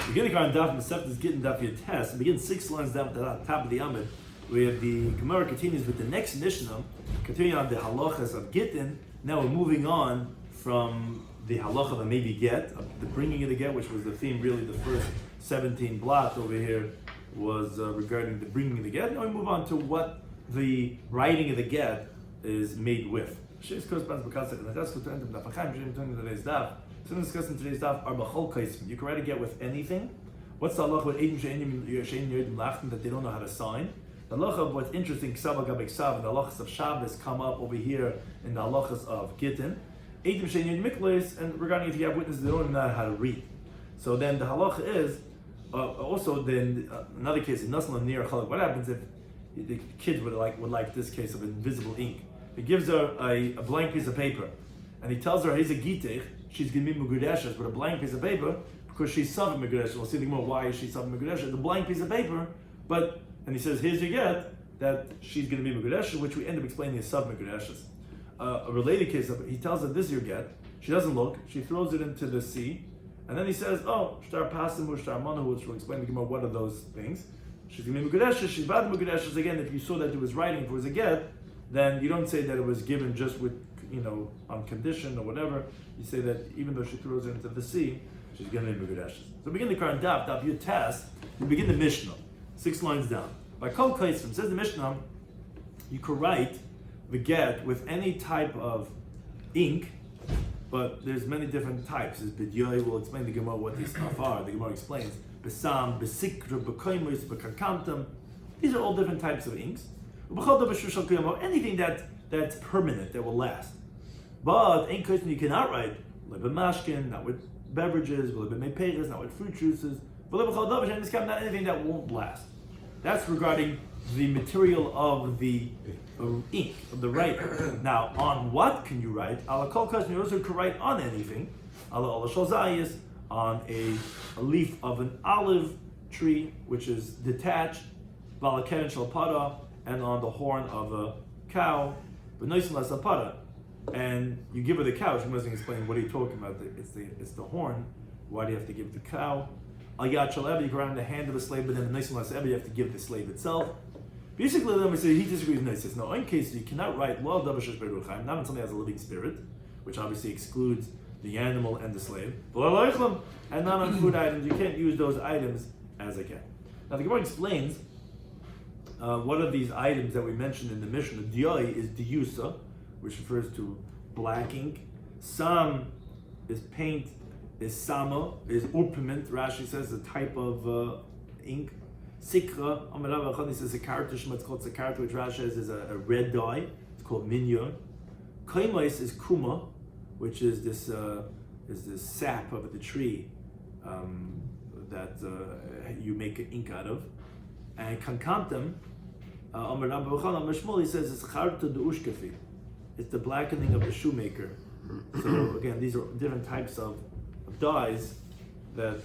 Beginning on Daf Mesech is Gitin Daf Yomi. Begin 6 lines down at the top of the Amid, where the Gemara continues with the next Mishnah, continuing on the halachas of Gitin. Now we're moving on from the halacha of a maybe get, the bringing of the get, which was the theme, really the first 17 blot over here was regarding the bringing of the get. Now we move on to what the writing of the get is made with. So discussing today's daf are b'chol kaisim. You can write a get with anything. What's the halacha with edim she'enim yodim lachtim that they don't know how to sign? The halacha of what's interesting, ksav agabe ksav, and the halachas of Shabbos come up over here in the halachas of Gitin. Edim she'enim yodim miklis, and regarding if you have witnesses, they don't know how to read. So then the halacha is also then another case in nasal near chalak. What happens if the kids would like this case of invisible ink? He gives her a blank piece of paper, and he tells her he's a gitech. She's going to be Megudeshes with a blank piece of paper because she's Sav Megudeshes. We'll see the more why is she Sav Megudeshes. The blank piece of paper, and he says, here's your get that she's going to be Megudeshes, which we end up explaining as Sav Megudeshes. A related case of he tells her this is your get. She doesn't look. She throws it into the sea, and then he says, oh, Shtar Pasimu, Shtar Manu, which will explain to Gemara what are those things. She's going to be Megudeshes. She's Bad Megudeshes. Again, if you saw that it was writing, if it was a get, then you don't say that it was given just with, on condition or whatever. You say that even though she throws it into the sea, she's going to be Megudeshes. So begin the current Daf Yomi. You begin the Mishnah, 6 lines down. By Kol Kaisim, says the Mishnah, you could write the get with any type of ink, but there's many different types. As Bidyoy will explain the Gemara what these stuff are. The Gemara explains Besam, Besikra, Bekoimus, Bekankamtam. These are all different types of inks. Anything that's permanent, that will last. But ain't question you cannot write mashkin, not with beverages, not with fruit juices, not anything that won't last. That's regarding the material of the ink, of the writer. Now, on what can you write? Ala kol question, you also can write on anything. Ala shalzayis, on a leaf of an olive tree, which is detached, vala keren shalpada, and on the horn of a cow, and you give her the cow. She must explain what are you talking about. It's the horn. Why do you have to give the cow? Al yad shel you go around the hand of a slave, but then the you have to give the slave itself. Basically, let me say he disagrees with this. No, in case you cannot write not on something that has a living spirit, which obviously excludes the animal and the slave, and not on food items. You can't use those items as a get. Now the Gemara explains. One of these items that we mentioned in the Mishnah, Diyai is Diyusa, which refers to black ink. Sam is paint, is Sama, is Urpiment, Rashi says, a type of ink. Sikra, Amarav Achani says a kartush, it's called Sakarta, which Rashi says is a red dye, it's called Minyon. Kaimais is Kuma, which is this sap of the tree that you make an ink out of. And Kankantam, he says it's charta de ushkafi. It's the blackening of the shoemaker. So again, these are different types of dyes that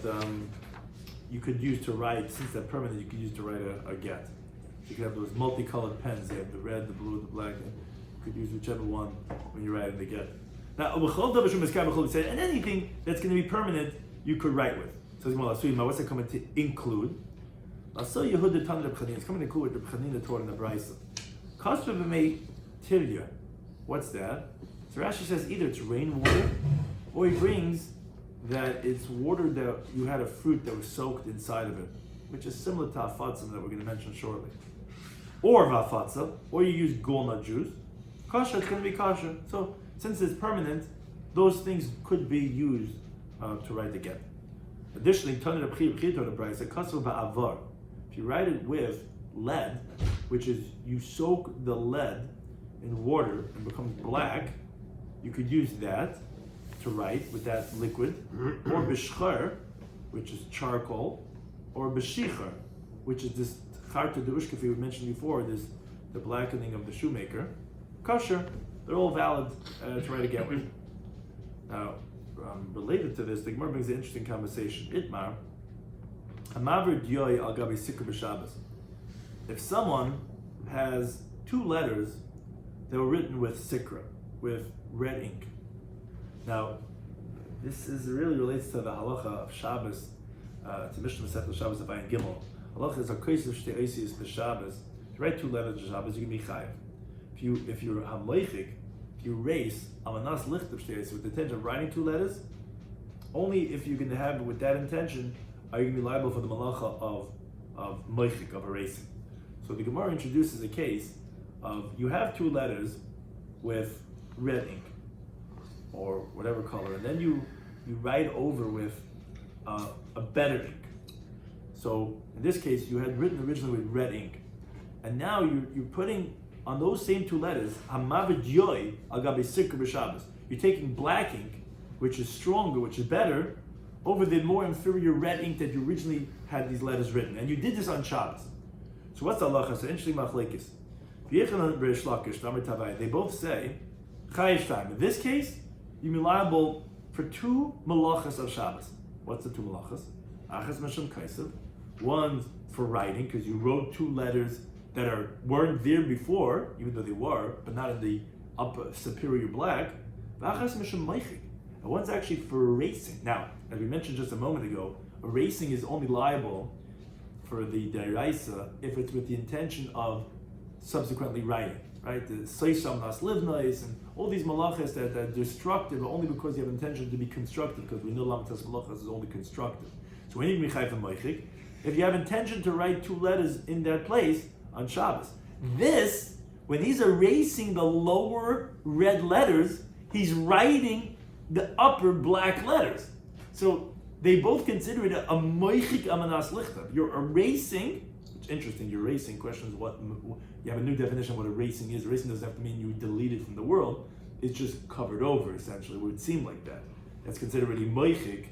you could use to write. Since they're permanent, you could use to write a get. So you could have those multicolored pens. They have the red, the blue, the black. And you could use whichever one when you're writing the get. Now, and anything that's going to be permanent, you could write with. So what's that coming to include? So Yehuda Tan Reb Chanina. It's coming to include what Reb Chanina taught in the Brisa. Kasper b'mei tirya. What's that? So Rashi says either it's rainwater, or he brings that it's water that you had a fruit that was soaked inside of it, which is similar to afatzim that we're going to mention shortly. Or vafatza, or you use golna juice. Kasha, it's going to be kasha. So since it's permanent, those things could be used to write the get. Additionally, Tan Reb Chanina taught the Brisa kasper ba'avar. If you write it with lead, which is you soak the lead in water and becomes black, you could use that to write with that liquid, or bishchar, which is charcoal, or beshichar, which is this charta de ushkafi we mentioned before, this the blackening of the shoemaker. Kosher, they're all valid to write a get with. Now, related to this, the Gemara brings an interesting conversation. Itmar. If someone has 2 letters that were written with sikra, with red ink. Now, this really relates to the halacha of Shabbos It's a Mishnah Masechet Shabbos of Ayin Gimel. Allah is a case of Shtei Oisius B'Shabbos. If you write 2 letters of Shabbos, you can be chayiv. If you're hamoichik, if you erase amanas licht of Shtei Oisius with the intention of writing 2 letters, only if you can have it with that intention are you going to be liable for the malacha of moichik, of erasing. So the Gemara introduces a case of you have 2 letters with red ink or whatever color, and then you write over with a better ink. So in this case, you had written originally with red ink, and now you're putting on those same 2 letters hamavid yoy agabe sikr b'Shabbos. You're taking black ink, which is stronger, which is better, over the more inferior red ink that you originally had these letters written, and you did this on Shabbos. So what's the halacha? It's an interesting machlekes. They both say chayiv time. In this case, you're liable for 2 malachas of Shabbos. What's the 2 malachas? Achas mashum kaisav. One for writing, because you wrote 2 letters that weren't there before, even though they were, but not in the upper superior black. Achas mashum meichik. And one's actually for erasing. Now, as we mentioned just a moment ago, erasing is only liable for the deraisa if it's with the intention of subsequently writing, right? The seisham nas livnais and all these malachas that are destructive are only because you have intention to be constructive, because we know lamitas malachas is only constructive. So when you michayv moichik, if you have intention to write 2 letters in that place on Shabbos, this, when he's erasing the lower red letters, he's writing the upper black letters. So they both consider it a moichik amanas lichta. You're erasing. It's interesting. You're erasing. Questions what you have a new definition of what erasing is. Erasing doesn't have to mean you delete it from the world. It's just covered over, essentially. It would seem like that. That's considered already moichik,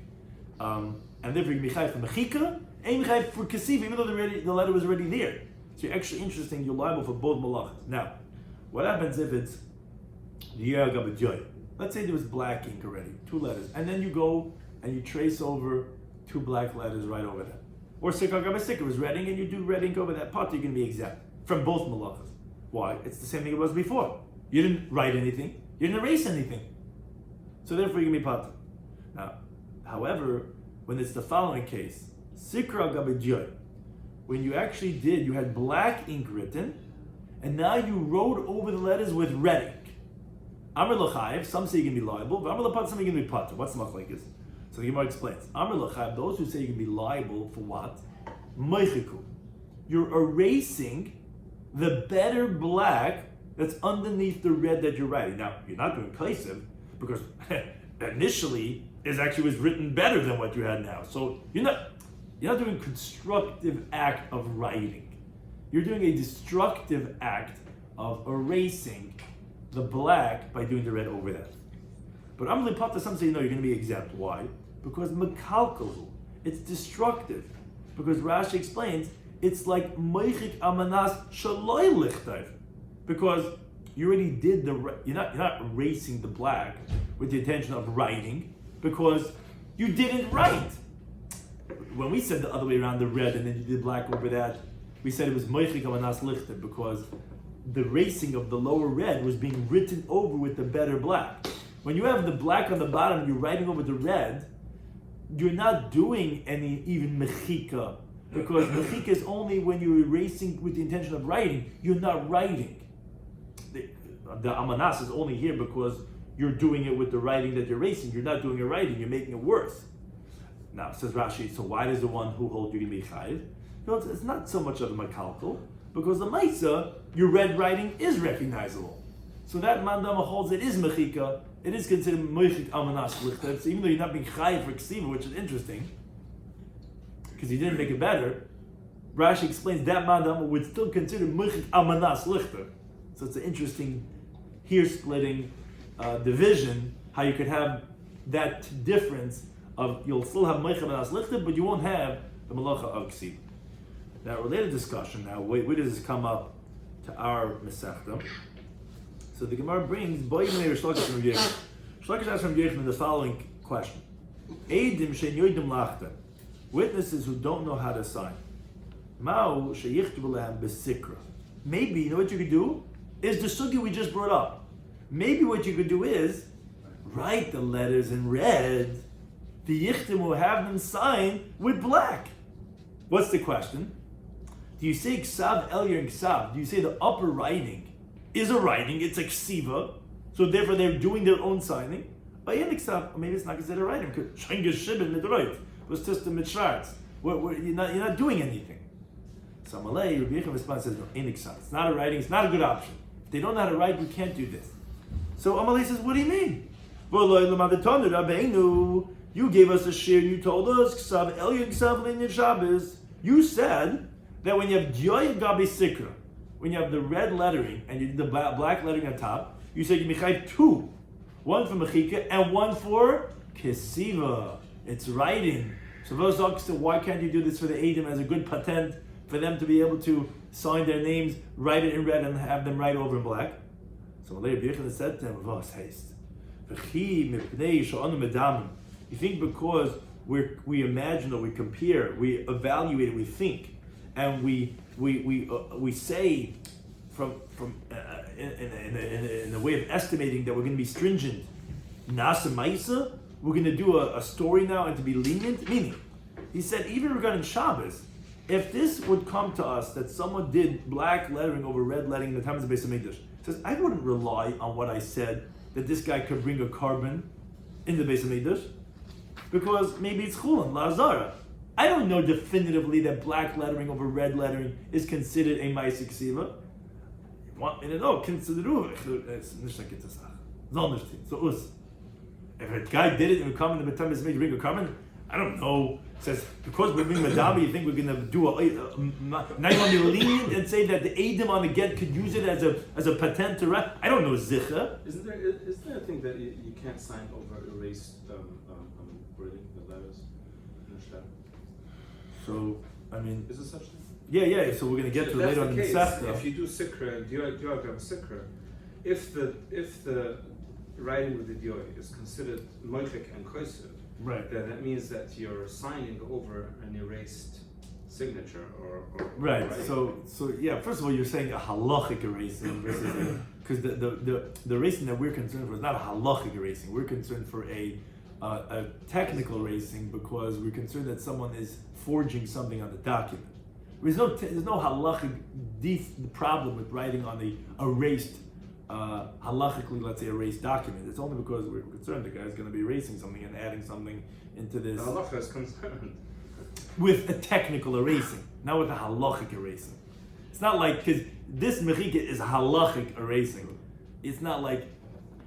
and therefore you can be chayiv for mechika and chayiv for kasif, even though the letter was already there. So you're actually interesting. You're liable for both malachas. Now, what happens if it's joy? Let's say there was black ink already, 2 letters, and then you go and you trace over 2 black letters right over that. Or sikar was red ink, and you do red ink over that part, you're going to be exempt from both malachas. Why? It's the same thing it was before. You didn't write anything, you didn't erase anything. So therefore you're going to be patur. Now, however, when it's the following case, sikra gabe, when you actually you had black ink written, and now you wrote over the letters with red ink. Amr l'chayev, some say you can be liable, but Amr l'pat, some you can be patur. What's the machlekes? So the Gemara explains. Amr l'chayev, those who say you can be liable for what? Meichiku. You're erasing the better black that's underneath the red that you're writing. Now, you're not doing kaisiv, because initially it actually was written better than what you had now. So you're not doing a constructive act of writing. You're doing a destructive act of erasing the black by doing the red over that. But Amr l'pata, some say no, you're going to be exempt. Why? Because mekalkalu, it's destructive. Because Rashi explains, it's like meichik amanas shaloi lichtayv. Because you already did you're not erasing the black with the intention of writing, because you didn't write. When we said the other way around, the red and then you did black over that, we said it was meichik amanas lichtayv, because the erasing of the lower red was being written over with the better black. When you have the black on the bottom, you're writing over the red, you're not doing any even mechika, because mechika is only when you're erasing with the intention of writing. You're not writing. The amanas is only here because you're doing it with the writing that you're erasing. You're not doing it writing, you're making it worse. Now, says Rashi, so why does the one who holds you to be chayiv? It's not so much of a makalkal, because the maisa, your red writing is recognizable. So that mandama holds it is mechika, it is considered meichik amanas lichtav. So even though you're not being chayiv for ksiva, which is interesting, because you didn't make it better, Rashi explains that mandama would still consider meichik amanas lichtav. So it's an interesting hair-splitting division, how you could have that difference of, you'll still have meichik amanas lichtav, but you won't have the malacha of ksiva. Now, related discussion. Now, where does this come up to our Masechta? So the Gemara brings Shlakish from Gitin. Shlakish asks from Gitin the following question: Eidim she'yodim lachta, witnesses who don't know how to sign. Ma'u sheyichtu lehem besikra. Maybe you know what you could do is the sugi we just brought up. Maybe what you could do is write the letters in red The Yichtim will have them sign with black. What's the question? Do you say Ksav Elyer and Ksav? Do you say the upper writing is a writing, it's a Ksiva, so therefore they're doing their own signing? Or maybe it's not considered a writing, because Shengish Shibin Midroit was just a Mitscharz. You're not doing anything. So Malay, Rabbi Yechon response says, no, it's not a writing, it's not a good option. If they don't know how to write, you can't do this. So Amalei says, what do you mean? You gave us a shiur, you told us, Ksav Elyon Ksav Linyan Shabbos. You said that when you have Gyoy Gabi Sikra, when you have the red lettering and you did the black lettering on top, you said you mechayiv two. One for Mechika and one for Kesiva. It's writing. So those ask, why can't you do this for the Edom as a good patent for them to be able to sign their names, write it in red, and have them write over in black? So Rabbi Yechon said to him, "Vos haste. You think because we imagine or we compare, we evaluate, we think, and we say from in a way of estimating that we're going to be stringent. Nasa Maisa, we're going to do a story now and to be lenient. Meaning, he said even regarding Shabbos, if this would come to us that someone did black lettering over red lettering in the time of the Beis Hamikdash, says I wouldn't rely on what I said that this guy could bring a carbon in the Beis Hamikdash, because maybe it's Chulin, Lazara. I don't know definitively that black lettering over red lettering is considered a Maisik Siva. You want me to know? Consider it's nicht get das. So us. If a guy did it and we come in the Beis Hamikdash bring a carbon, I don't know. Says because we're being Madami, you think we're going to do now you want to be lenient and say that the Edom on the get could use it as a patent to write? I don't know Zicha. Isn't there a thing that you can't sign over erased wording, the letters in the shab? So I mean, is there such thing? Yeah. So we're going to get to later on in the Masechta. If you do sikra, diog sikra, if the writing with the diog is considered moichik and kosev, right, then that means that you're signing over an erased signature or right. So yeah. First of all, you're saying a halachic erasing versus because the erasing that we're concerned for is not a halachic erasing. We're concerned for a technical erasing because we're concerned that someone is forging something on the document. There's no halachic problem with writing on the erased. Halachically, let's say, erased document. It's only because we're concerned the guy's going to be erasing something and adding something into this. The halacha is concerned with a technical erasing, not with a halachic erasing. It's not like, because this mechika is halachic erasing. It's not like,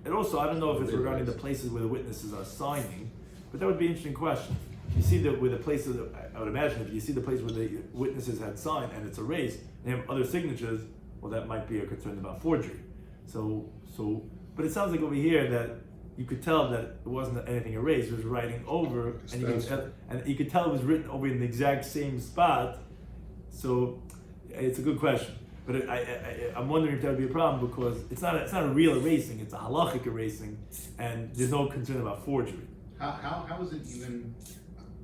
and also I don't know if it's regarding the places where the witnesses are signing, but that would be an interesting question. You see that with the places, I would imagine if you see the place where the witnesses had signed and it's erased, and they have other signatures, well, that might be a concern about forgery. So, but it sounds like over here that you could tell that it wasn't anything erased; it was writing over, and you could tell it was written over in the exact same spot. So, it's a good question, but I'm wondering if that would be a problem because it's not a real erasing; it's a halachic erasing, and there's no concern about forgery. How is it even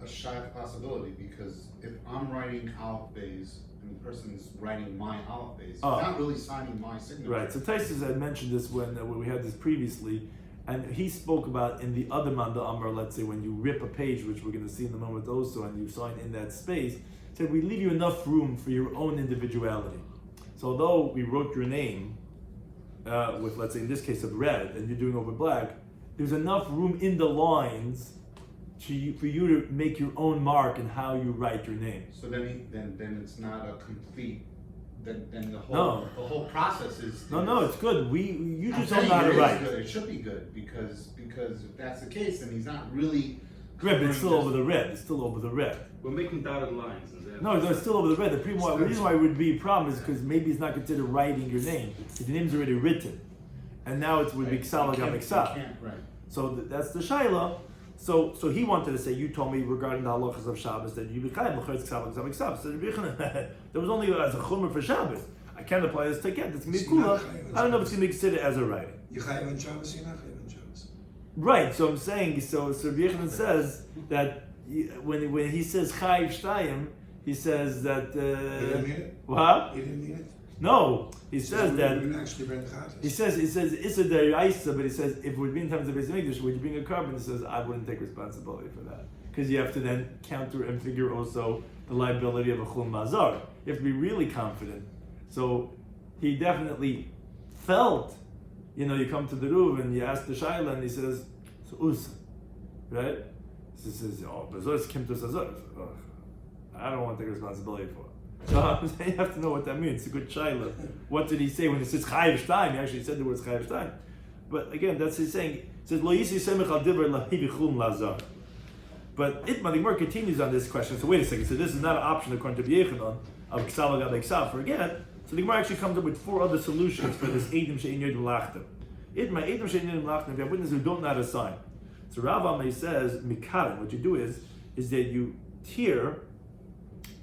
a shaykh possibility? Because if I'm writing Aleph Beis, and the person's writing my Aleph Beis, he's not really signing my signature. Right. So Taisus had mentioned this when we had this previously, and he spoke about in the other Manda Amar, let's say when you rip a page, which we're going to see in a moment also, and you sign in that space, said we leave you enough room for your own individuality. So although we wrote your name with, let's say in this case of red, and you're doing over black, there's enough room in the lines for you to make your own mark in how you write your name. So then it's not a complete. Then the whole process is. No, it's good. You just don't know how to write. It should be good because if that's the case, then he's not really. Red, but it's still over the red. It's still over the red. We're making dotted lines. No, it's still over the red. The reason why it would be a problem is because maybe it's not considered writing your name. If your name's already written, and now it would be Ksal Gam Ksal. Right. So that's the Shaila. So he wanted to say, you told me regarding the halachas of Shabbos that you be chayv l'chayz Ksal Gam Ksal. So there was only as a chumrah for Shabbos. I can't apply this to get. It's gonna be kula. I don't know if it's gonna be considered as a writing. You chayv on Shabbos, you're not chayv on Shabbos. Right. So I'm saying. So Rabbi Yechon says that when he says chayv shtayim, he says that. He didn't mean it. What? He didn't mean it. No, he says that. We didn't actually bring chatas. He says it's a deraisa, but he says if it would be in terms of Beis Hamikdash, would you bring a carbon? He says I wouldn't take responsibility for that because you have to then counter and figure also the liability of a chul mazar. You have to be really confident. So he definitely felt, you come to the Ruv and you ask the Shaila and he says, so us, right? He says, oh, bezos kim to sazor. I don't want to take responsibility for it. So you have to know what that means. It's a good Shaila. What did he say when he says chayiv shtayim? He actually said the words chayiv shtayim. But again, that's his saying. He says, lo yisi semech al divrei lahivi chum lazar. But the Gemara continues on this question. So wait a second. So this is not an option according to Yechanan of ksav agab ksav. Forget. So the Gemara actually comes up with 4 other solutions for this Eidim she'in yodim lachtem. Eidim she'in yodim lachtem. If you have witnesses who don't know how to sign. So Rav Amay says mikarim. What you do is that you tear.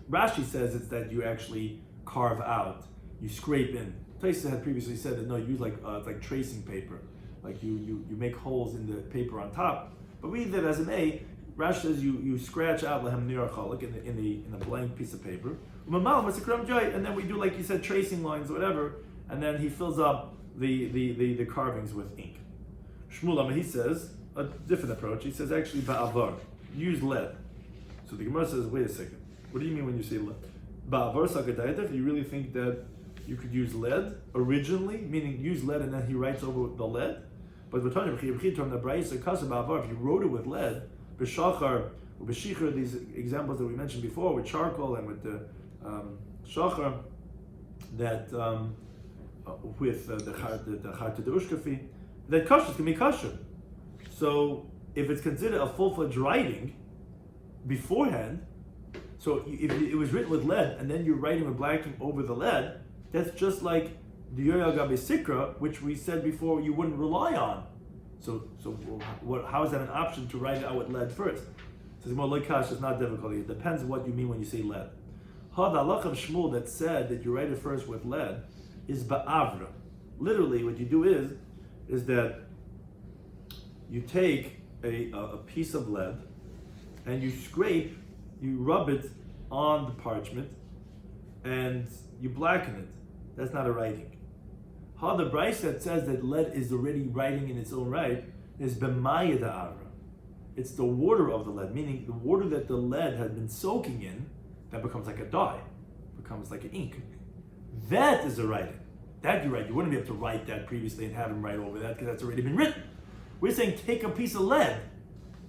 Rashi says it's that you actually carve out, you scrape in. Taisa had previously said that no, you use it's like tracing paper, like you make holes in the paper on top. But we did as an A. Rashi says you scratch out lahem nirachalik in the blank piece of paper. And then we do, like you said, tracing lines or whatever, and then he fills up the carvings with ink. Shmuel he says a different approach. He says actually ba'avar, use lead. So the Gemara says, wait a second. What do you mean when you say lead? Ba'avar sakadayatach, you really think that you could use lead originally, meaning use lead and then he writes over the lead? But if you wrote it with lead, b'shachar, b'shichar, these examples that we mentioned before with charcoal and with the shachar, that with the charta de ushkafi, that kashas can be kosher. So if it's considered a full-fledged writing beforehand, so if it was written with lead and then you're writing with black ink over the lead, that's just like the yoyal gabe sikra, which we said before you wouldn't rely on. So how is that an option to write it out with lead first? So more like kash is not difficult. It depends what you mean when you say lead. The halach of Shmuel that said that you write it first with lead is ba'avra. Literally, what you do is that you take a piece of lead and you rub it on the parchment and you blacken it. That's not a writing. How the Bryce that says that lead is already writing in its own right is b'maya da'avra. It's the water of the lead, meaning the water that the lead had been soaking in, that becomes like a dye, becomes like an ink. That is a writing. That you write. You wouldn't be able to write that previously and have him write over that because that's already been written. We're saying take a piece of lead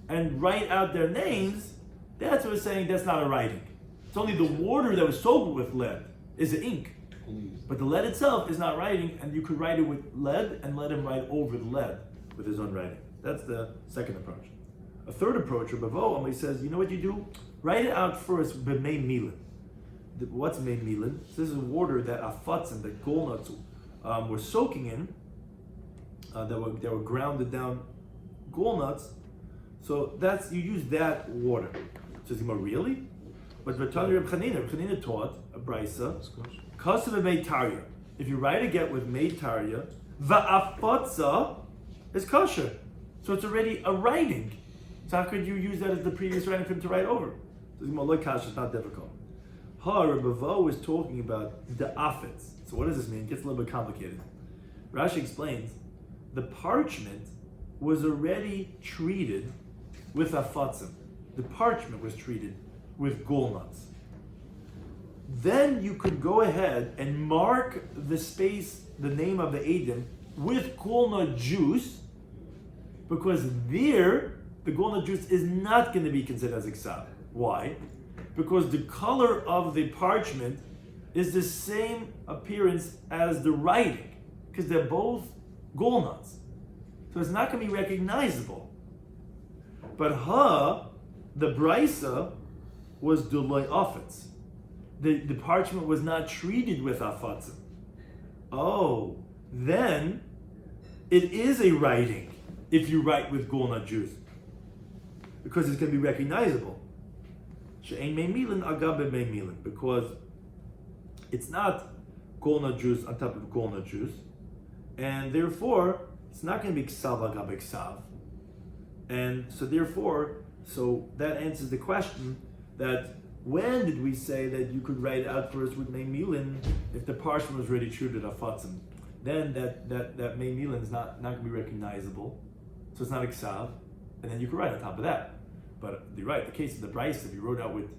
and write out their names. That's what we're saying. That's not a writing. It's only the water that was soaked with lead is the ink. But the lead itself is not writing, and you could write it with lead and let him write over the lead with his own writing. That's the second approach. A third approach, Rabbi Shloimy says, you know what you do? Write it out first b'mei milin. What's mei milin? So this is water that afatzim, that golnuts were soaking in, that were grounded down golnuts. So you use that water. So he's like, really? But Reb Chanina taught a brisa. Kasav mei tarya. If you write a get with mei tarya, va'afatza is kosher. So it's already a writing. So how could you use that as the previous writing for him to write over? So it's not difficult. Rabbi Vo is talking about the afetz. So what does this mean? It gets a little bit complicated. Rashi explains the parchment was already treated with afatzim. The parchment was treated with golnuts. Then you could go ahead and mark the space, the name of the Eidim, with golnut juice, because there, the golnut juice is not going to be considered as iksav. Why? Because the color of the parchment is the same appearance as the writing, because they're both golnuts. So it's not going to be recognizable. But the brisa was duloi afetz. The parchment was not treated with afatzim. Oh, then it is a writing if you write with golnut juice, because it's going to be recognizable. She'ein mei milin agabe mei milin, because it's not golnut juice on top of golnut juice, and therefore it's not going to be ksav agabe ksav. And so therefore, that answers the question that When did we say that you could write out first with Mei Milin if the parchment was already treated afatzim? Then that Mei Milin is not going to be recognizable, so it's not iksav, and then you could write on top of that. But you're right, the case of the Bryce, if you wrote out with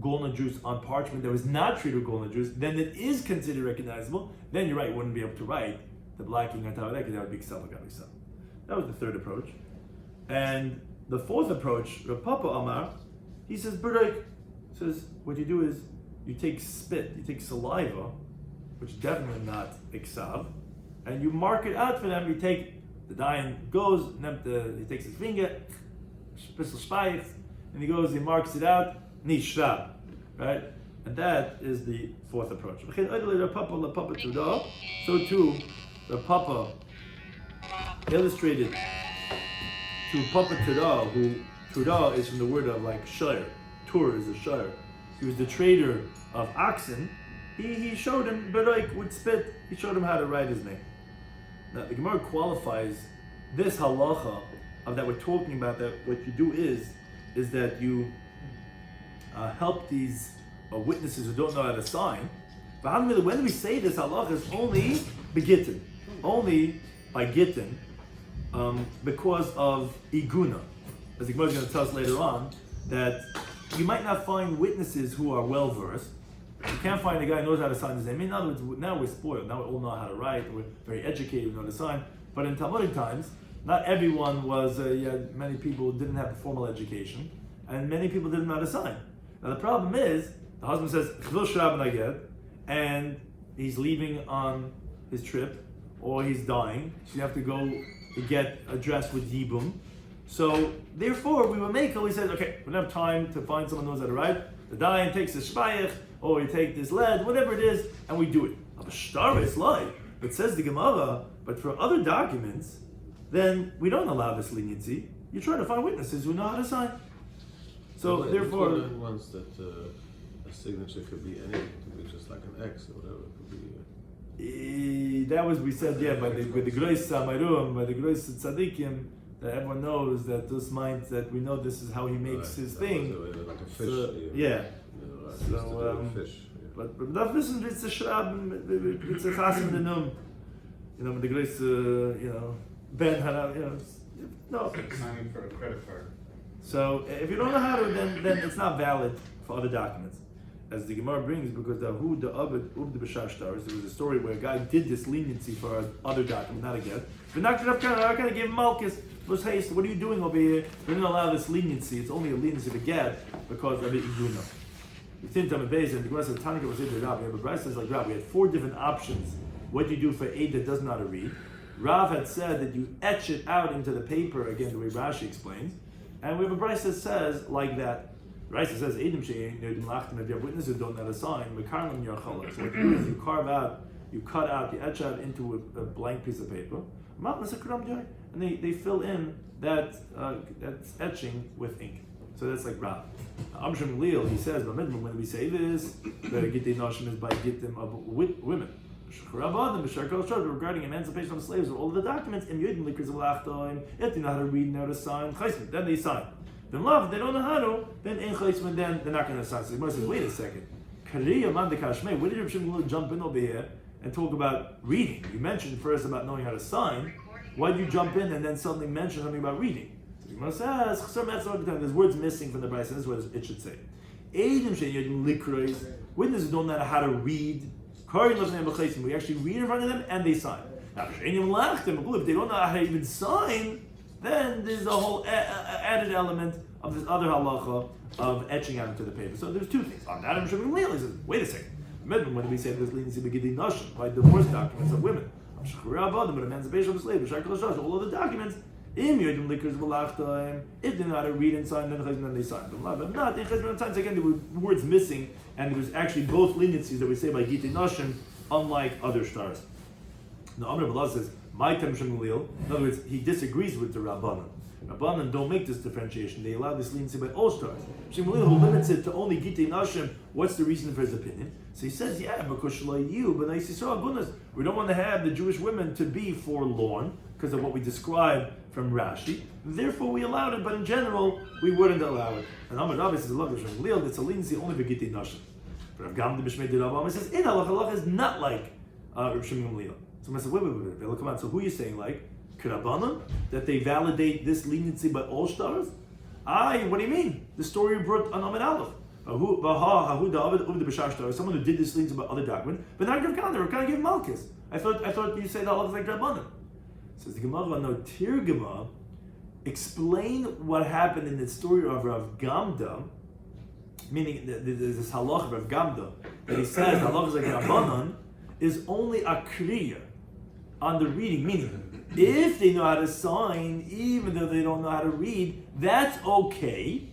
golna juice on parchment that was not treated with golna juice, then it is considered recognizable. Then you're right, you wouldn't be able to write the blacking on top of that because that would be iksav or iksav. That was the third approach. And the fourth approach, Rav Papa Amar, he says, B'rek, says what you do is you take spit, you take saliva, which is definitely not iksav, and you mark it out for them. You take the dayan goes, he takes his finger, and he goes, he marks it out, nishrab, right? And that is the fourth approach. So too, the Papa illustrated to Papa Tura, who Tura is from the word of like shiur. Tur is a shiur. He was the trader of oxen. He showed him, but like with spit, he showed him how to write his name. Now the Gemara qualifies this halacha of that we're talking about, that what you do is that you help these witnesses who don't know how to sign. But when we say this halacha is only by Gitin, only by Gitin, because of iguna. As the Gemara is going to tell us later on, that you might not find witnesses who are well versed. You can't find a guy who knows how to sign his name. In other words, now we're spoiled. Now we all know how to write. We're very educated, we know how to sign. But in Talmudic times, not everyone was, many people didn't have a formal education, and many people didn't know how to sign. Now the problem is, the husband says, and he's leaving on his trip, or he's dying, so you have to go to get addressed with Yibum. So therefore, we will make, he says, okay, we don't have time to find someone who knows how to write. The dayan takes the shpayach, or you take this lead, whatever it is, and we do it. It says the Gemara, but for other documents, then we don't allow this leniency. You're trying to find witnesses who know how to sign. So well, therefore, once that a signature could be anything, it could be just like an X or whatever. It could be. That was, we said, by the grace Samarum, by the grace Tzadikim, that everyone knows that this minds that we know this is how he makes his thing. Like a fish. So, yeah. So, fish. But that isn't, it's a shrab, it's a chasim in the num. With the grace, Ben Hana, no. Signing for a credit card. So if you don't know how to, then it's not valid for other documents. As the Gemara brings, because there was a story where a guy did this leniency for other document, not a get. But not going to give him malchus. Hey, so what are you doing over here? We didn't allow this leniency. It's only a leniency to get because of the iguna. The Gemara says, Tanika was in the Rav. We have a Bryce says like Rav. We had 4 different options. What do you do for aid that doesn't know how to read? Rav had said that you etch it out into the paper, again the way Rashi explains. And we have a Bryce that says like that. Rashi says, if you have witnesses who don't know how to sign, so what you do is you carve out, you cut out, you etch out into a blank piece of paper, and they fill in that etching with ink. So that's like Rav. Amshim Leil, he says, when we say this, the Gitin Nashim is by Gitin of women. Regarding emancipation of slaves, or all of the documents, if they know how to read and how to sign, then they sign. Then love, they don't know how to, then they're not going to sign. So the Gemara says, wait a second. Where did Rabbi Shloimy jump in over here and talk about reading? You mentioned first about knowing how to sign. Why did you jump in and then suddenly mention something about reading? So the Gemara says, there's words missing from the Bryce, and this is what it should say. Witnesses don't know how to read. We actually read in front of them and they sign. Now, if they don't know how to even sign, then there's a whole added element of this other halacha of etching out into the paper. So there's 2 things. On that, he says, wait a second. When we say there's leniency beginning nashim, by divorce documents of women, but emancipation of slaves, all of the documents, if they know how to read and sign, then they sign. But not, times again, there were words missing, and there was actually both leniencies that we say by Gitin Nashim, unlike other stars. Now, Amr B'Laz says, my Tem Shem Lil, in other words, he disagrees with the Rabbanan. Rabbanan don't make this differentiation. They allow this leniency by all stars. Who limits it to only Gitin Nashim. What's the reason for his opinion? So he says, yeah, because we don't want to have the Jewish women to be forlorn because of what we described from Rashi. Therefore, we allowed it, but in general, we wouldn't allow it. And Amar Rabbi says, look, it's a leniency only for Gitin Nashim. But Rav Gamda B'Shmei D'Rabba says, in halacha is not like Rav Shimon Gamliel. So I said, wait, come on. So who are you saying like? K'Rabbanan? That they validate this leniency by all stars? What do you mean? The story brought on Amid Aleph. Someone who did this leniency by other document, but not Rav Kana gave Malchus. I thought you said Allah is like Rabbanan. Says the Gemara, no, Tirgama, explain what happened in the story of Rav Gamda, meaning there's this halach of Rav Gamda, that he says halach is like Rabbanan, is only a kriya on the reading, meaning if they know how to sign, even though they don't know how to read, that's okay.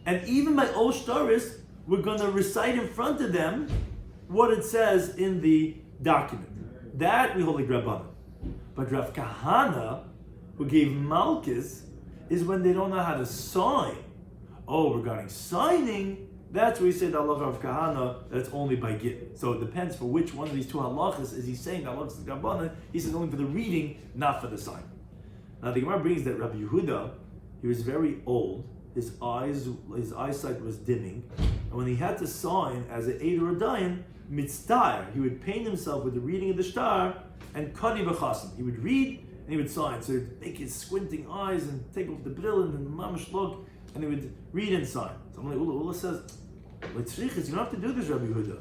And even by Oshtaris, we're going to recite in front of them what it says in the document. That we hold like Rabbanan. But Rav Kahana, who gave Malchus, is when they don't know how to sign. Regarding signing, that's where he said Allah Rav Kahana, that's only by Git. So it depends for which one of these two halachas is he saying that halachas is Rabbanan. He says only for the reading, not for the sign. Now the Gemara brings that Rabbi Yehuda, he was very old, his eyesight was dimming, and when he had to sign as an Eid or a Dayan, mitzvah, he would pain himself with the reading of the shtar and kadi v'chasim. He would read and he would sign. So he'd make his squinting eyes and take off the brill and the mamash look, and he would read and sign. So Ula says, you don't have to do this, Rabbi Yehuda.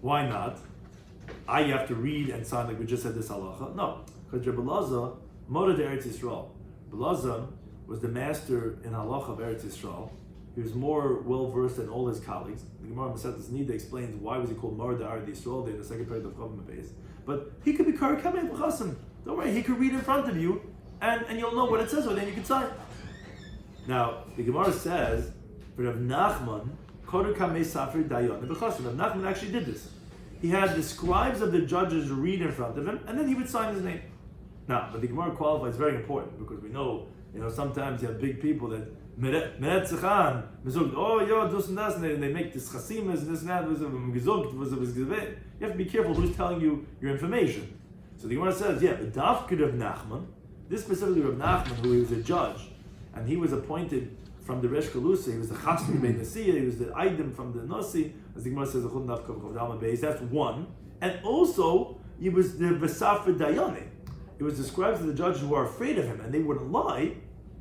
Why not? You have to read and sign like we just said this halacha. No, because Rabbi Laza, Moda de Eretz Yisrael. Rabbi Laza was the master in halacha of Eretz Yisrael. He was more well versed than all his colleagues. The Gemara Masechet Nida explains why was he called Moda de Eretz Yisrael in the second period of Chav Mabez. But he could be Karakame B'chasim. Don't worry, he could read in front of you, and you'll know what it says, or then you can sign. Now the Gemara says, for Rav Nachman, Rav Nachman actually did this. He had the scribes of the judges read in front of him, and then he would sign his name. Now, but the Gemara qualifies very important because we know, sometimes you have big people that and they make this chasimas and this and that. You have to be careful who's telling you your information. So the Gemara says, but Daf Rav Nachman, this specifically Rav Nachman, who he was a judge, and he was appointed from the Resh Kalusa, he was the Chasmi Ben Nasiya, he was the Aidim from the Nasi, as the Gemara says, that's one. And also, he was the Vesafra Dayane. It was the scribes of the judges who are afraid of him, and they wouldn't lie,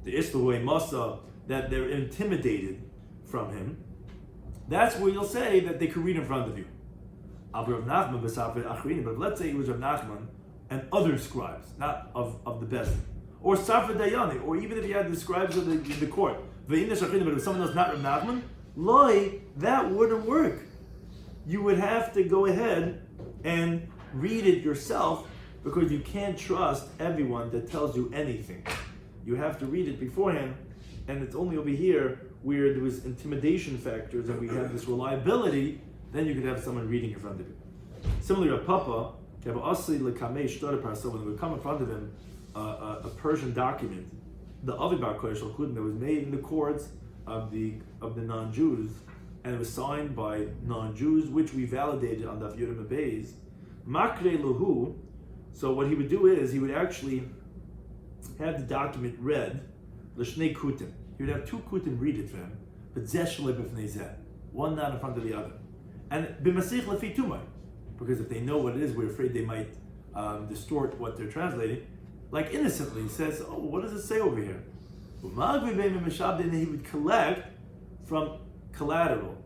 the Islahuay Masa, that they're intimidated from him. That's where you'll say that they could read in front of you. But let's say it was Rav Nachman and other scribes, not of the best. Or Safra Dayani, or even if you had the scribes of the court. But if someone else not Rav Nachman, that wouldn't work. You would have to go ahead and read it yourself because you can't trust everyone that tells you anything. You have to read it beforehand, and it's only over here where there was intimidation factors and we have this reliability, then you could have someone reading in front of you. Similarly, a Papa, when it would come in front of him, a Persian document, the Avibar Kodesh Al-Kudin, that was made in the courts of the non-Jews, and it was signed by non-Jews, which we validated on Daf Yomi Beis. Makre Lahu. So what he would do is he would actually have the document read, l'shnei kutim. He would have two kutim read it for him, but zeh shalei b'fnei zeh, one not in front of the other, and b'masich lefi tumai, because if they know what it is, we're afraid they might distort what they're translating. Like innocently says, what does it say over here? And he would collect from collateral.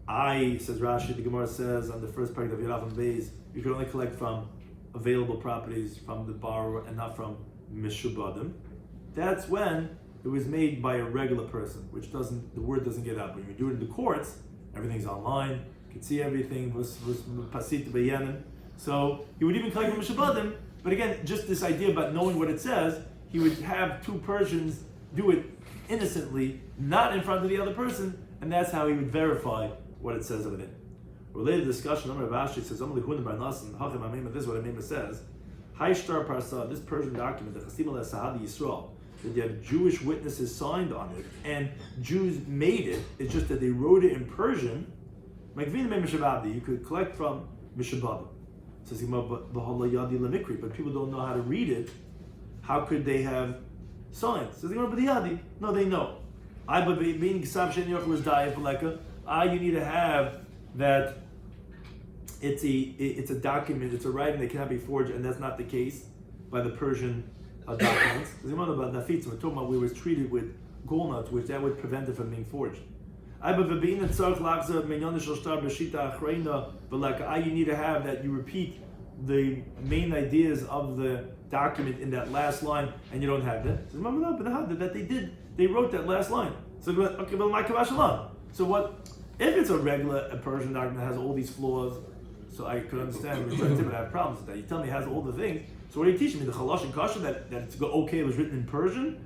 Says Rashi, the Gemara says on the first part of Yeraf and Beis, you can only collect from available properties from the borrower and not from mishubadim. That's when it was made by a regular person, which the word doesn't get out. When you do it in the courts, everything's online, you can see everything, was pasit beyanim. So he would even collect from mishubadim. But again, just this idea about knowing what it says, he would have two Persians do it innocently, not in front of the other person, and that's how he would verify what it says over there. Related discussion, Rav Ashi says, this is what Amima says, Haishtar Parsa, this Persian document, the Chasim al Sahadi Yisrael, that you have Jewish witnesses signed on it, and Jews made it. It's just that they wrote it in Persian. You could collect from Mishababim. It says, but people don't know how to read it. How could they have signed? Says, no, they know. You need to have that. It's a document. It's a writing that cannot be forged, and that's not the case by the Persian documents. We're talking about we was treated with golnut, which that would prevent it from being forged. You need to have that you repeat the main ideas of the document in that last line, and you don't have that. That they wrote that last line. So okay, so what if it's a Persian document that has all these flaws? So I could understand but I have problems with that. You tell me it has all the things. So what are you teaching me? The chalash and kasha that it's okay, it was written in Persian?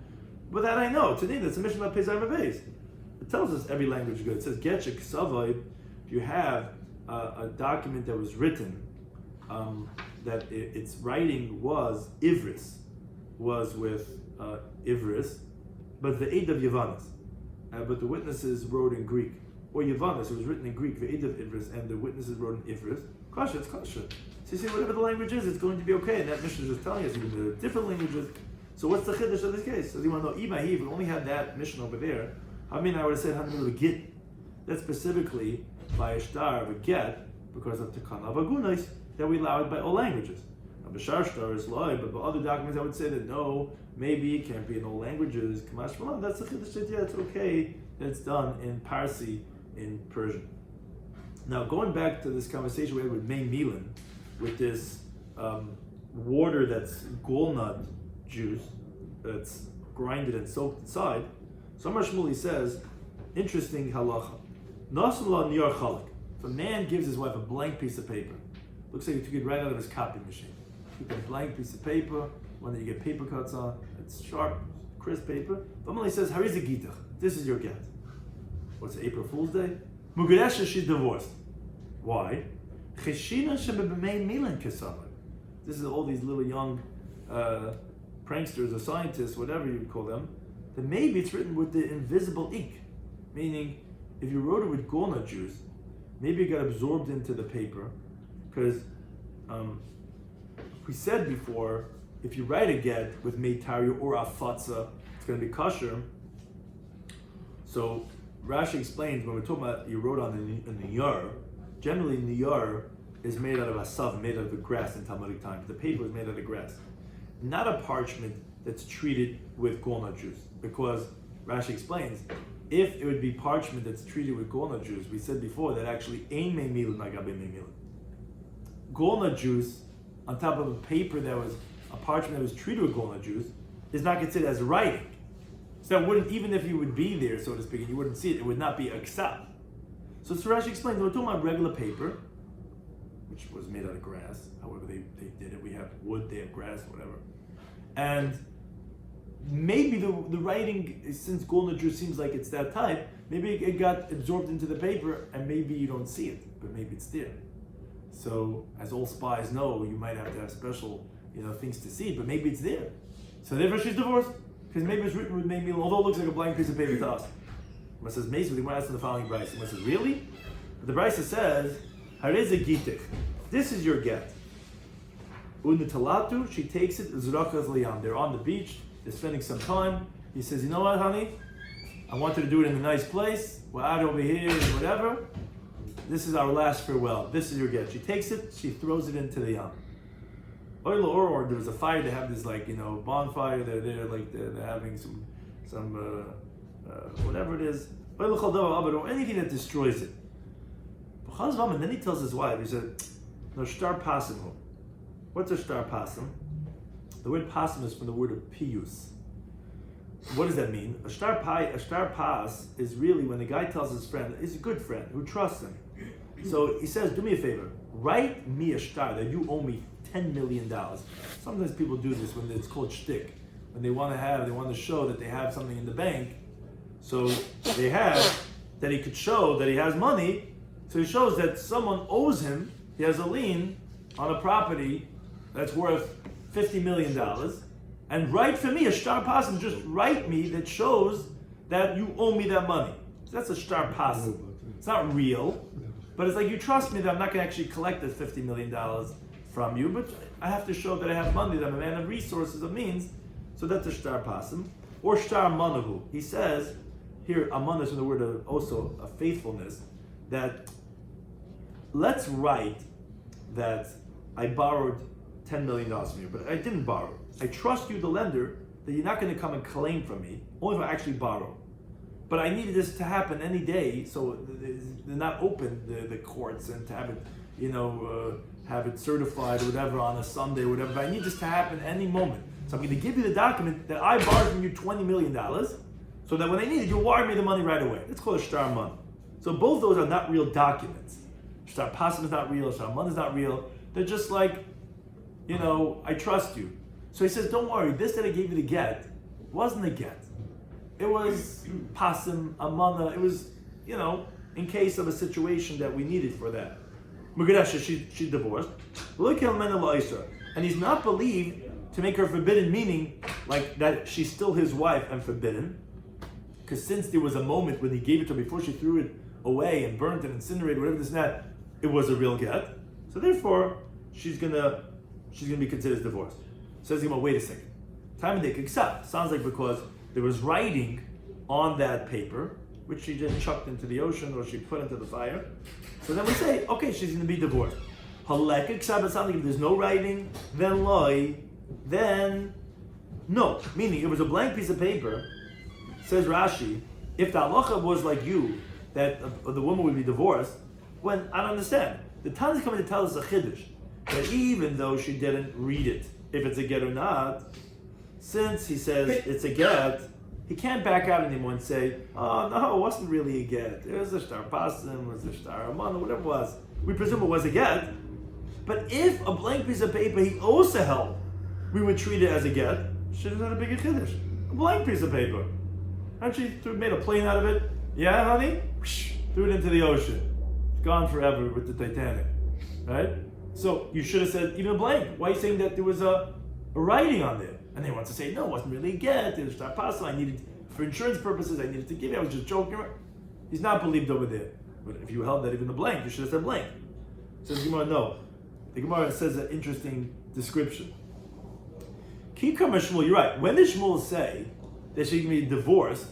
But that I know. Today that's a mission about Pesach Beis. It tells us every language is good. It says Getcha Ksavai, if you have a document that was written, that its writing was Ivris, was with Ivris, but the aid of Yavanis. But the witnesses wrote in Greek. Or Yavanis, it was written in Greek, the aid of Ivris, and the witnesses wrote in Ivris. Kasha, it's kasha. So you see, whatever the language is, it's going to be okay. And that mission is just telling us even the different languages. So what's the chiddush of this case? So you want to know, if we only had that mission over there, I would have said Hanamil Gitin. That's specifically by a star of a get, because of Tekana Vagunais, that we allow it by all languages. Now, Bashar star is live, but by other documents I would say that no, maybe it can't be in all languages. Kamash Malam, that's the chiddush. Yeah, it's okay that it's done in Parsi, in Persian. Now, going back to this conversation we had with May Milan, with this water that's golnut juice, that's grinded and soaked inside, Samar Shmuli says, interesting halacha. Nasullah niyar chalak. If a man gives his wife a blank piece of paper, looks like he took it right out of his copy machine. Took a blank piece of paper, one that you get paper cuts on, it's sharp, crisp paper. Family says, Hariza Gitach, this is your get. What's it, April Fool's Day? Mugadesha, she's divorced. Why? This is all these little young pranksters or scientists, whatever you call them, that maybe it's written with the invisible ink. Meaning, if you wrote it with golnut juice, maybe it got absorbed into the paper, because we said before, if you write a get with meitaria or afatza, it's going to be kosher. So Rashi explains, when we're talking about you wrote on the niyar, generally niyar is made out of asav, made out of the grass in Talmudic times. The paper is made out of grass. Not a parchment that's treated with golnut juice, because Rashi explains, if it would be parchment that's treated with golnut juice, we said before that actually ein meimilin magabe meimilin. Golnut juice on top of a paper that was a parchment that was treated with golnut juice is not considered as writing. So that wouldn't, even if you would be there, so to speak, and you wouldn't see it, it would not be aksav. So Rashi explains, we're talking about regular paper, which was made out of grass. However they did it. We have wood, they have grass, whatever. And maybe the writing, since golnut juice seems like it's that type, maybe it got absorbed into the paper, and maybe you don't see it, but maybe it's there. So, as all spies know, you might have to have special, things to see, but maybe it's there. So therefore she's divorced, because maybe it's written with maybe, although it looks like a blank piece of paper to us. It says, basically, we're asking the following brisa. It says, really? But the brisa says, Hareza Gitich. This is your get. Unatalatu, she takes it, Zurakas Liyam. They're on the beach, they're spending some time. He says, you know what, honey? I want you to do it in a nice place. We're out over here and whatever. This is our last farewell. This is your get. She takes it, she throws it into the yam. Or there was a fire, they have this bonfire, they're there, like they're having some whatever it is. Or anything that destroys it. And then he tells his wife, he said, no, shtar pasim. What's a shtar pasim? The word pasim is from the word of piyus. What does that mean? A shtar pas is really when the guy tells his friend, he's a good friend, who trusts him. So he says, do me a favor, write me a shtar that you owe me $10 million. Sometimes people do this when it's called shtick. When they want to show that they have something in the bank. So they have, that he could show that he has money. So he shows that someone owes him, he has a lien on a property that's worth $50 million. and write for me a shtar pasim. Just write me that shows that you owe me that money. So that's a shtar pasim. It's not real, but it's like you trust me that I'm not going to actually collect this $50 million from you, but I have to show that I have money, that I'm a man of resources, of means. So that's a shtar pasim. Or shtar manahu. He says, here, amanah is from the word of also a faithfulness, that let's write that I borrowed $10 million from you, but I didn't borrow. I trust you, the lender, that you're not going to come and claim from me, only if I actually borrow. But I needed this to happen any day, so they're not open, the courts, and to have it, have it certified or whatever on a Sunday or whatever. But I need this to happen any moment. So I'm going to give you the document that I borrowed from you $20 million, so that when I need it, you'll wire me the money right away. It's called a shtar man. So both those are not real documents. Shtar pasim is not real, shtar man is not real. They're just like, I trust you. So he says, don't worry, this that I gave you the get wasn't a get. It was pasim, amana. It was, in case of a situation that we needed for that. Mugadesha, she's divorced. And he's not believed to make her forbidden, meaning like that she's still his wife and forbidden. Because since there was a moment when he gave it to her before she threw it away and burnt it, incinerated, whatever this and that, it was a real get. So therefore, she's gonna be considered divorced. Says he, wait a second. Time and day except sounds like because there was writing on that paper, which she just chucked into the ocean or she put into the fire. So then we say, okay, she's going to be divorced. Halek except it sounds like if there's no writing, then loy, then no. Meaning it was a blank piece of paper. Says Rashi, if the halacha was like you, that the woman would be divorced, when I don't understand. The Tana's coming to tell us a chiddush that even though she didn't read it, if it's a get or not, since he says it's a get, he can't back out anymore and say, oh no, it wasn't really a get. It was a shtar pasim, it was a shtar amana, whatever it was. We presume it was a get. But if a blank piece of paper he also held, we would treat it as a get, should have done a bigger chiddush. A blank piece of paper. And she made a plane out of it. Yeah, honey? Threw it into the ocean. It's gone forever with the Titanic. Right? So you should have said even blank. Why are you saying that there was a writing on there? And they want to say, no, it wasn't really a get. It was shtar pasim. I needed, for insurance purposes, I needed to give you. I was just joking. He's not believed over there. But if you held that even the blank, you should have said blank. Says Gemara, no. The Gemara says an interesting description. Kikar Shmuel, you're right. When did Shmuel say that she can be divorced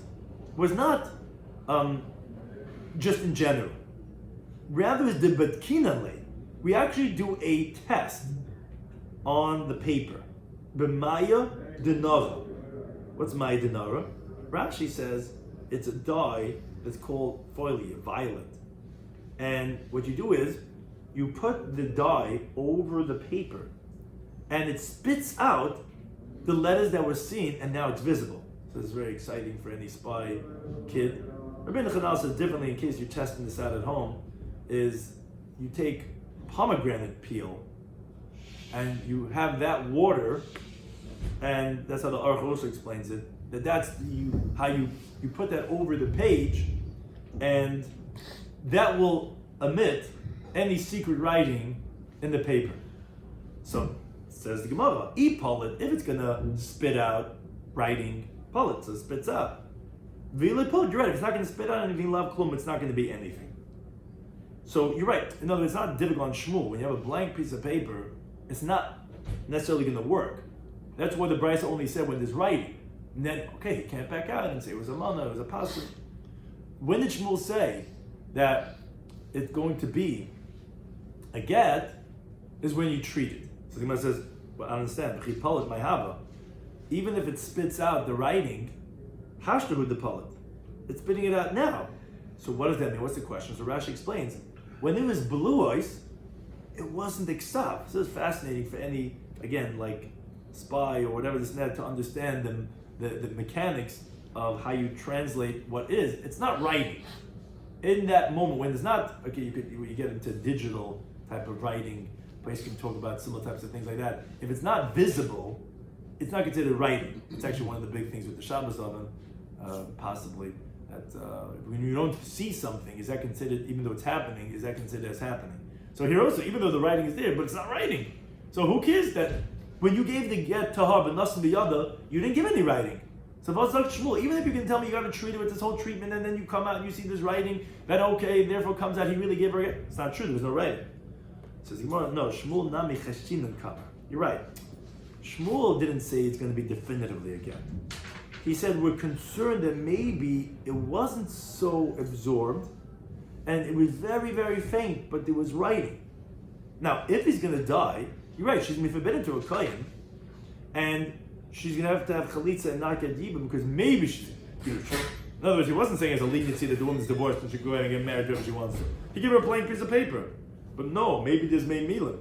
was not just in general. Rather, is the Batkinale. We actually do a test on the paper. B'maya denara. What's Maya denara? Rashi says it's a dye that's called foilia, violet. And what you do is you put the dye over the paper and it spits out the letters that were seen and now it's visible. So it's very exciting for any spy kid. Rabbi Nachanal says differently, in case you're testing this out at home, is you take pomegranate peel and you have that water, and that's how the Aruch also explains it, that's how you put that over the page, and that will emit any secret writing in the paper. So says the Gemara, if it's gonna spit out writing, so it spits out. You're right, if it's not gonna spit out anything, lav klum, it's not gonna be anything. So you're right. In other words, it's not difficult on Shmuel. When you have a blank piece of paper, it's not necessarily going to work. That's why the Brisa only said when there's writing. And then, okay, he can't back out and say it was a mana, it was a pasuk. When did Shmuel say that it's going to be a get? Is when you treat it. So the Gemara says, well, I understand. Even if it spits out the writing, hashtahu the palit, it's spitting it out now. So what does that mean? What's the question? So Rashi explains, when it was blue ice, it wasn't iksav. So it's fascinating for any, again, like spy or whatever this net to understand the mechanics of how you translate what is. It's not writing. In that moment, when there's not, okay, you get into digital type of writing, place can talk about similar types of things like that. If it's not visible, it's not considered writing. It's actually one of the big things with the Shabbos oven, possibly. That when you don't see something, is that considered, even though it's happening, is that considered as happening? So here also, even though the writing is there, but it's not writing. So who cares that When you gave the get to her, but nasan biyada, you didn't give any writing. So Shmuel, even if you can tell me you got to treat her with this whole treatment, and then you come out and you see this writing that okay, therefore comes out he really gave her a get. It's not true. There was no writing. Says Gemara, no. Shmuel nami cheshinan kama. You're right. Shmuel didn't say it's going to be definitively a get. He said we're concerned that maybe it wasn't so absorbed, and it was very, very faint, but there was writing. Now, if he's going to die, you're right. She's going to be forbidden to a kohen, and she's going to have chalitza and not get yibum because maybe she's. In other words, he wasn't saying as a leniency that the woman's divorced and she can go ahead and get married to whoever she wants to. He gave her a plain piece of paper, but no, maybe there's made milim,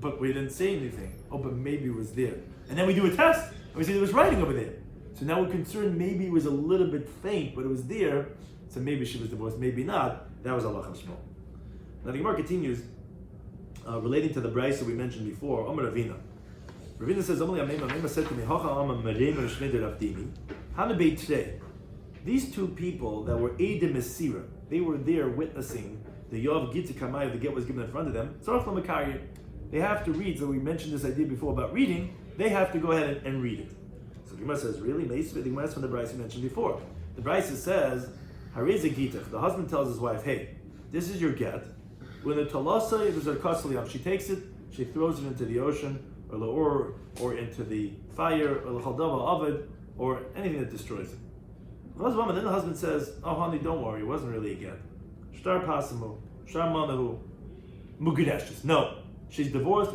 but we didn't say anything. Oh, but maybe it was there, and then we do a test and we see there was writing over there. So now we're concerned maybe it was a little bit faint, but it was there. So maybe she was divorced, maybe not. That was Allah Shmuel. Now the Gemara continues, relating to the brayso that we mentioned before. Omer Ravina. Ravina says, Amema said to me, today. These two people that were Eidim Mesira, they were there witnessing the Yov Gitzi Kamaya, the get was given in front of them. They have to read. So we mentioned this idea before about reading. They have to go ahead and read it. So the Gemara says, really? The Gemara is from the brayso we mentioned before. The brayso says, Hareza Gitach. The husband tells his wife, hey, this is your get. When the talasa is a kasaliyam, she takes it, she throws it into the ocean, or into the fire, or l'chaldava avid, or anything that destroys it. Then the husband says, oh honey, don't worry, it wasn't really a get. Shtar pasimu, shtar manahu, mugideshtis. No, she's divorced.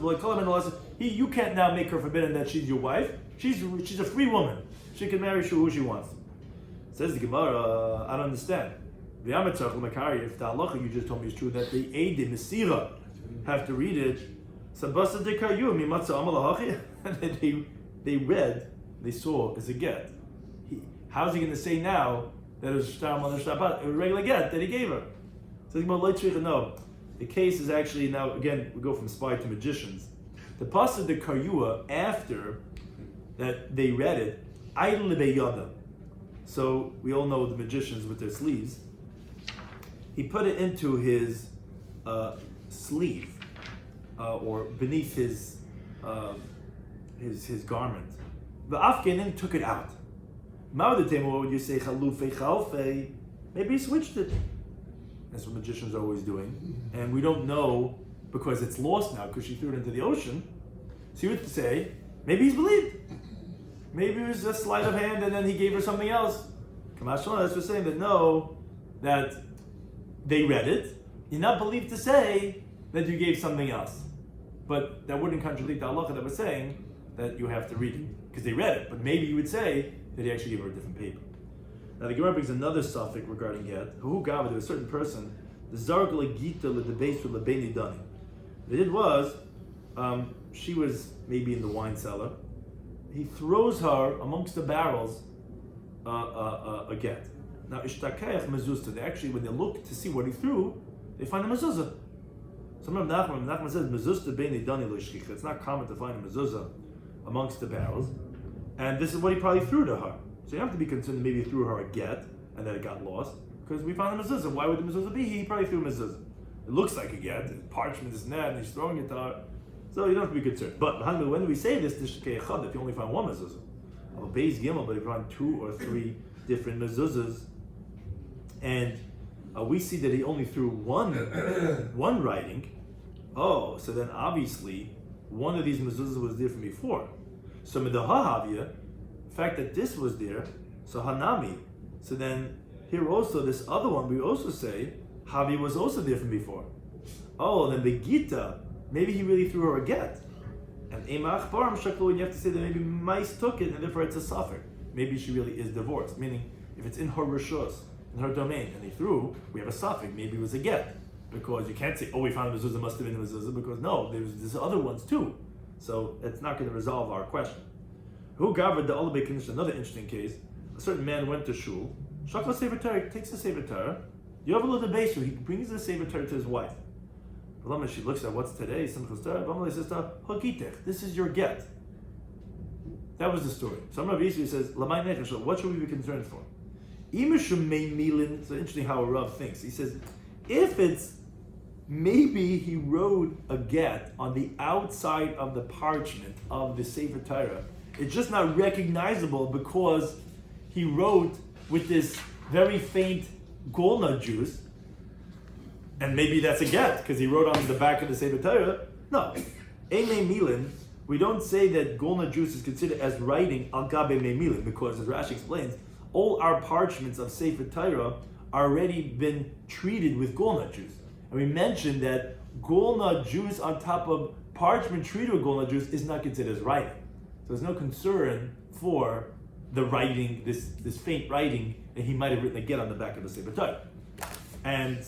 You can't now make her forbidden that she's your wife. She's a free woman. She can marry who she wants. Says the Gemara, I don't understand. If the halacha you just told me is true, that the Eidim Mesira have to read it, they read, they saw as a get. How's he going to say now that it was a regular get that he gave her? So no. The case is actually now, again, we go from spy to magicians. The pasuk the karyua, after that they read it, idle lebeyada. So we all know the magicians with their sleeves. He put it into his sleeve, or beneath his garment. The Afghan took it out. What would you say? Maybe he switched it. That's what magicians are always doing, and we don't know because it's lost now because she threw it into the ocean. So you would say maybe he's believed. Maybe it was a sleight of hand, and then he gave her something else. Kamashon, that's just saying that no, that they read it. You're not believed to say that you gave something else, but that wouldn't contradict the halacha that was saying that you have to read it because they read it. But maybe you would say that he actually gave her a different paper. Now the Gemara brings another suffix regarding get. Who gave to a certain person the zargla gita le debase le beni dani. What it did was, she was maybe in the wine cellar. He throws her amongst the barrels a get. Now ishtakayach mezuzah. They actually, when they look to see what he threw, they find a mezuzah. Some of Nachman says mezuzah beni dani lo shchicha. It's not common to find a mezuzah amongst the barrels, and this is what he probably threw to her. So you have to be concerned that maybe he threw her a get and that it got lost because we found a mezuzah. Why would the mezuzah be? He probably threw a mezuzah. It looks like a get. It's parchment, this and that, and he's throwing it to her. So you don't have to be concerned. But when do we say this? If you only find one mezuzah, but if you find 2 or 3 different mezuzahs, and we see that he only threw one writing. Oh, so then obviously one of these mezuzahs was there from before. So medahavia, the fact that this was there, so hanami. So then here also this other one we also say Havi was also there from before. Oh, then the Gita, maybe he really threw her a get. And Emach Baram Shaklu, you have to say that maybe mice took it and therefore it's a suffer. Maybe she really is divorced. Meaning, if it's in her rishus, in her domain, and he threw, we have a suffix. Maybe it was a get. Because you can't say, oh, we found a mezuzah, must have been a mezuzah, because no, there's other ones too. So it's not going to resolve our question. Who gathered the Olabek condition? Another interesting case. A certain man went to shul. Shakla Sefer Torah, takes the Sefer Torah. You have a little base, he brings the Sefer Torah to his wife. She looks at what's today, Simchas Torah. Says, this is your get. That was the story. So Rabbi Yisrael says, what should we be concerned for? It's interesting how a Rav thinks. He says, if it's maybe he wrote a get on the outside of the parchment of the Sefer Torah. It's just not recognizable because he wrote with this very faint golna juice, and maybe that's a get because he wrote on the back of the Sefer Torah. No, Eimei Milin. We don't say that golna juice is considered as writing al gabe mei milin because, as Rashi explains, all our parchments of Sefer Torah are already been treated with golna juice. And we mentioned that golna juice on top of parchment treated with golna juice is not considered as writing. So there's no concern for the writing, this faint writing that he might have written a get on the back of the Sefer Torah. And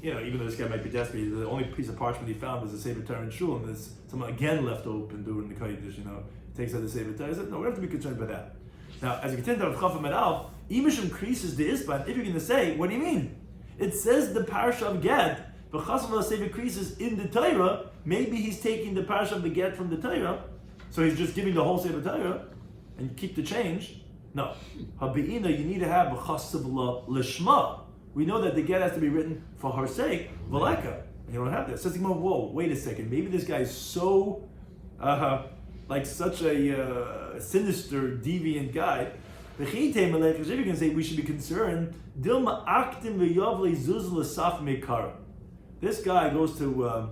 even though this guy might be desperate, the only piece of parchment he found was the Sefer Torah in Shul, and there's someone again left open during the Kodesh, takes out the Sefer Torah. I said, no, we don't have to be concerned about that. Now, as a Gitin Daf Chafam et Alf, Imishim creases the Isban, if you're going to say, what do you mean? It says the parasha of Gad, but Chasam Sefer creases in the Torah, maybe he's taking the parasha of the Gad from the Torah, so he's just giving the whole Sefer Torah, and keep the change. No. Habi'ina, you need to have B'chasav Lishma. We know that the get has to be written for her sake, Valeka. You don't have that. Says whoa, wait a second. Maybe this guy is so, such a sinister, deviant guy. If you're going to say we should be concerned, this guy goes to,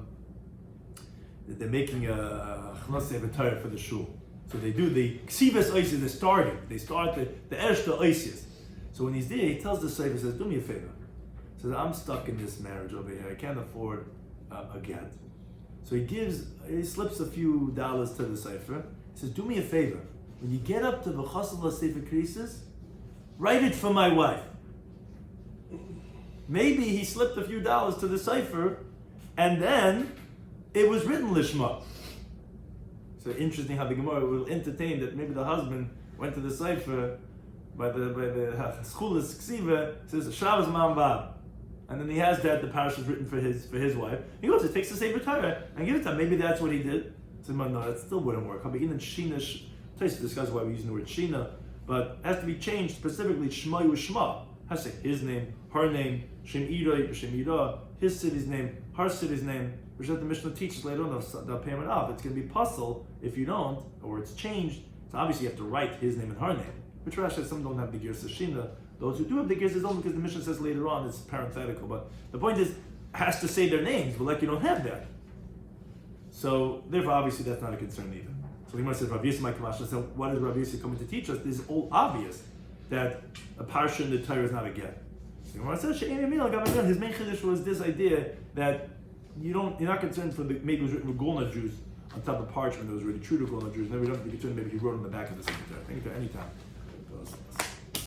they're making a Torah for the shul. So they do the Ksivas Oisis, they start the Ershta Oisis. So when he's there, he tells the Sefer, says, do me a favor. He says, I'm stuck in this marriage over here. I can't afford a get. So he slips a few dollars to the Sefer. He says, do me a favor. When you get up to the Chassav Sefer Krisis, write it for my wife. Maybe he slipped a few dollars to the Sefer, and then it was written Lishma. So interesting how the Gemara will entertain that maybe the husband went to the Sefer by the Schulis Ksiva, says Shabbos Ma'am Vav, and then he has that the parasha is written for his wife. He goes, he takes the Sefer Torah and gives it to him. Maybe that's what he did. So no, that still wouldn't work. Even Shina, Taisa discuss why we're using the word Shina, but it has to be changed specifically Shma Shma. Has to say his name, her name, Shem Iroi, Shem Ira, his city's name, her city's name. Which the Mishnah teaches later on, they'll pay him off. It's going to be puzzle if you don't, or it's changed. So obviously you have to write his name and her name. Which Rashi says some don't have the Girsa Shina. Those who do have the Girsa don't, because the Mishnah says later on it's parenthetical. But the point is, has to say their names, but you don't have that. So therefore, obviously that's not a concern either. So the Gemara says, Rabbi Yisrael Kamash. So what is Rabbi Yisrael coming to teach us? This is all obvious that a parsha in the Torah is not a get. The Gemara says, his main chiddush was this idea that you're not concerned for maybe it was written with golna juice on top of parchment that was really true to golna juice. Then we don't have to be concerned maybe he wrote on the back of the Sefer Torah. Anytime.